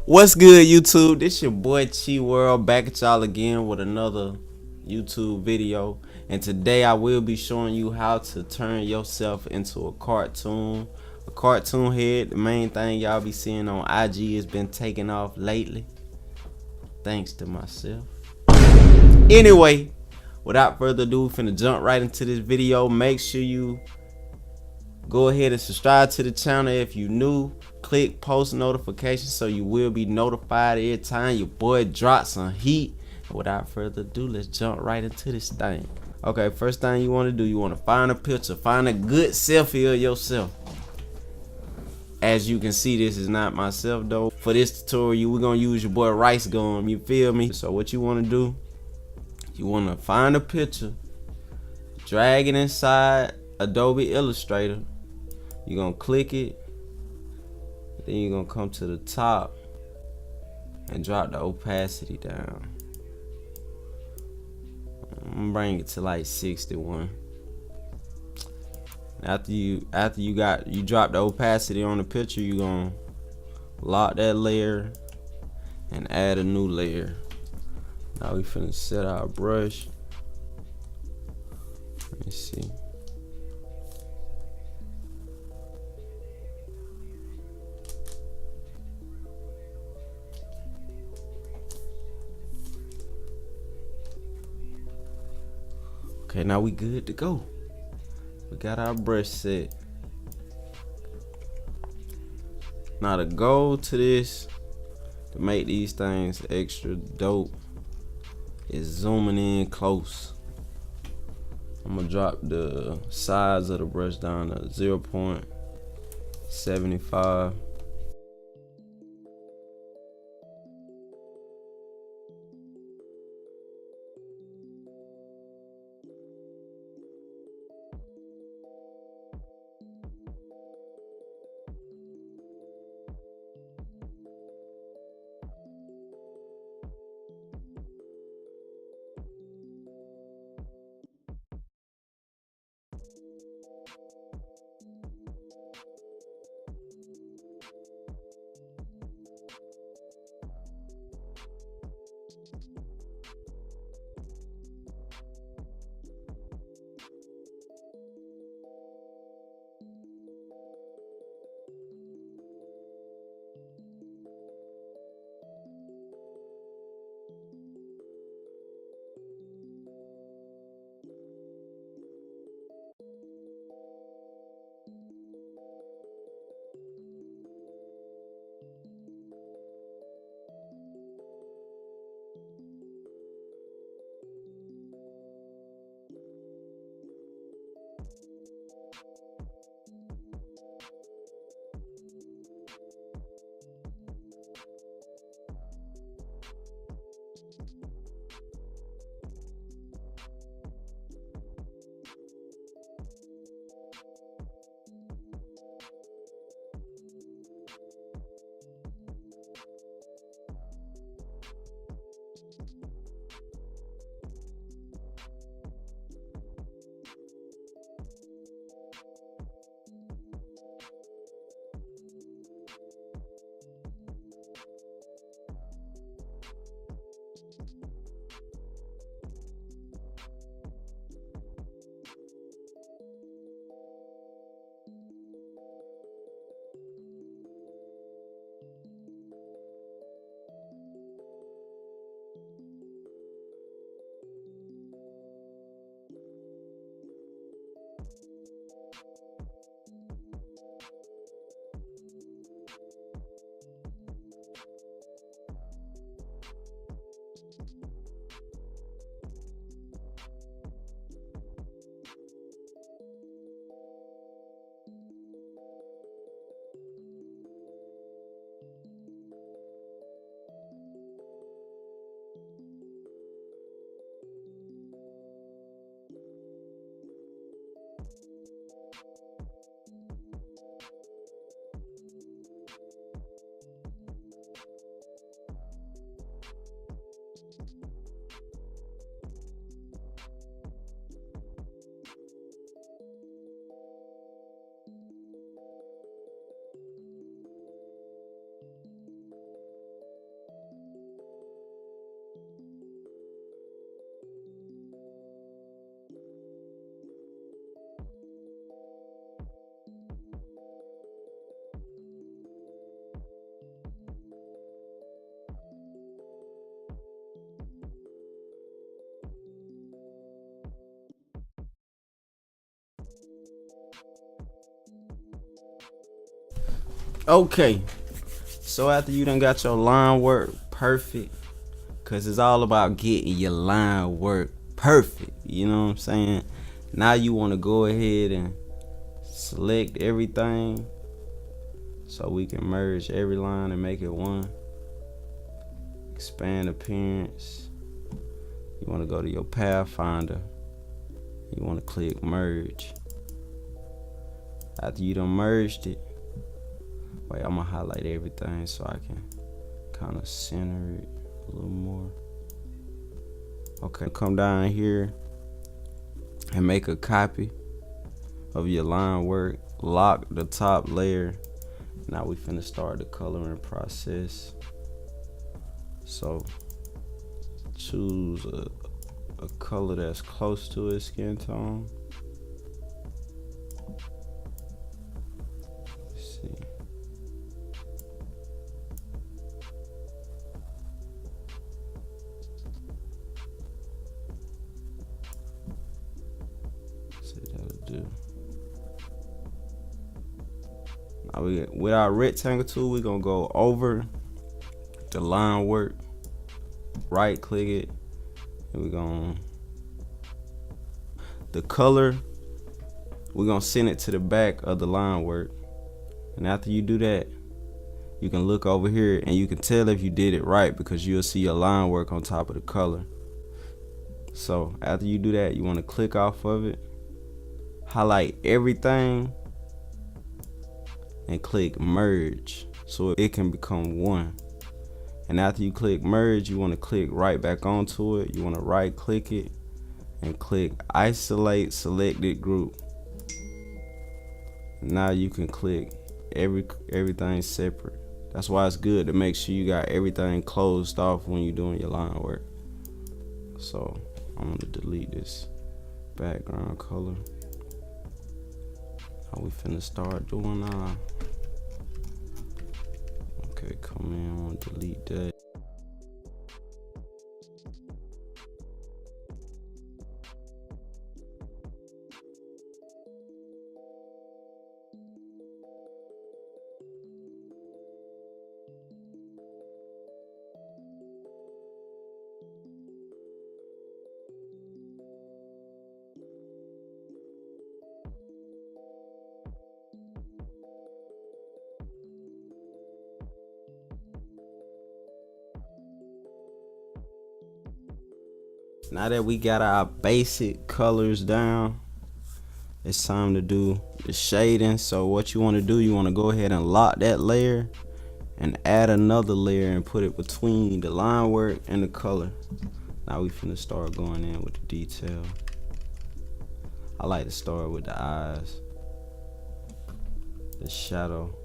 What's good, YouTube? This your boy Chi World back at y'all again with another YouTube video. And today I will be showing you how to turn yourself into a cartoon. A cartoon head. The main thing y'all be seeing on IG has been taking off lately. Thanks to myself. Anyway, without further ado, we're finna jump right into this video. Make sure you go ahead and subscribe to the channel if you new. Click post notifications so you will be notified every time your boy drops some heat. And without further ado, let's jump right into this thing. Okay, first thing you want to do, you want to find a picture. Find a good selfie of yourself. As you can see, this is not myself though. For this tutorial, we're going to use your boy RiceGum. You feel me? So what you want to do, you want to find a picture. Drag it inside Adobe Illustrator. You're going to click it. Then you're going to come to the top and drop the opacity down. I'm gonna bring it to like 61. After you drop the opacity on the picture, you're gonna lock that layer and add a new layer. Now we finna set our brush. Let me see. Okay, now we good to go. We got our brush set. Now the goal to this, to make these things extra dope, is zooming in close. I'm gonna drop the size of the brush down to 0.75. Okay, so after you done got your line work perfect, cause it's all about getting your line work perfect, you know what I'm saying? Now you want to go ahead and select everything so we can merge every line and make it one. Expand appearance. You want to go to your pathfinder. You want to click merge. After you done merged it, wait, I'm gonna highlight everything so I can kind of center it a little more. Okay, come down here and make a copy of your line work. Lock the top layer. Now we finna start the coloring process. So choose a color that's close to his skin tone. Let's see. See, that'll do. Now with our rectangle tool, we're gonna go over the line work, right click it, and we're gonna the color, we're gonna send it to the back of the line work. And after you do that, you can look over here and you can tell if you did it right because you'll see your line work on top of the color. So after you do that, you want to click off of it, highlight everything, and click merge so it can become one. And after you click merge, you want to click right back onto it. You want to right click it and click isolate selected group. Now you can click everything separate. That's why it's good to make sure you got everything closed off when you're doing your line work. So I'm gonna delete this background color. Now we finna start doing okay, come in, I want to delete that. Now that we got our basic colors down, it's time to do the shading. So what you want to do, you want to go ahead and lock that layer and add another layer and put it between the line work and the color. Now we finna start going in with the detail. I like to start with the eyes, the shadow.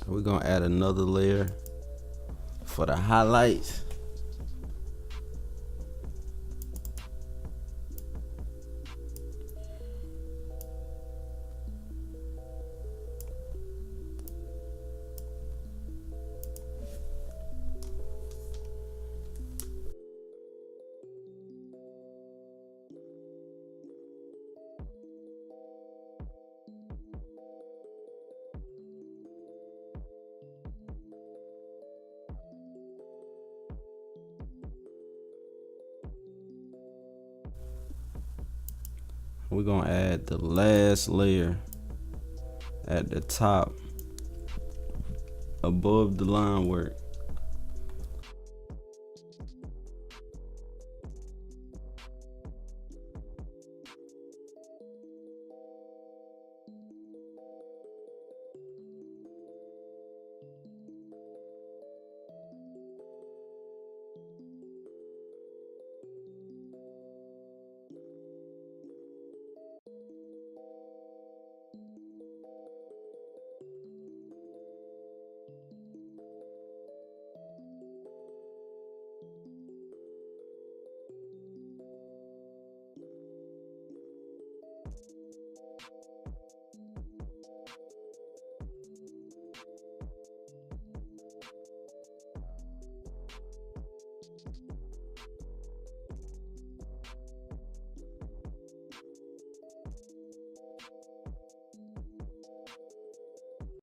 We're gonna add another layer for the highlights. We're gonna add the last layer at the top above the line work.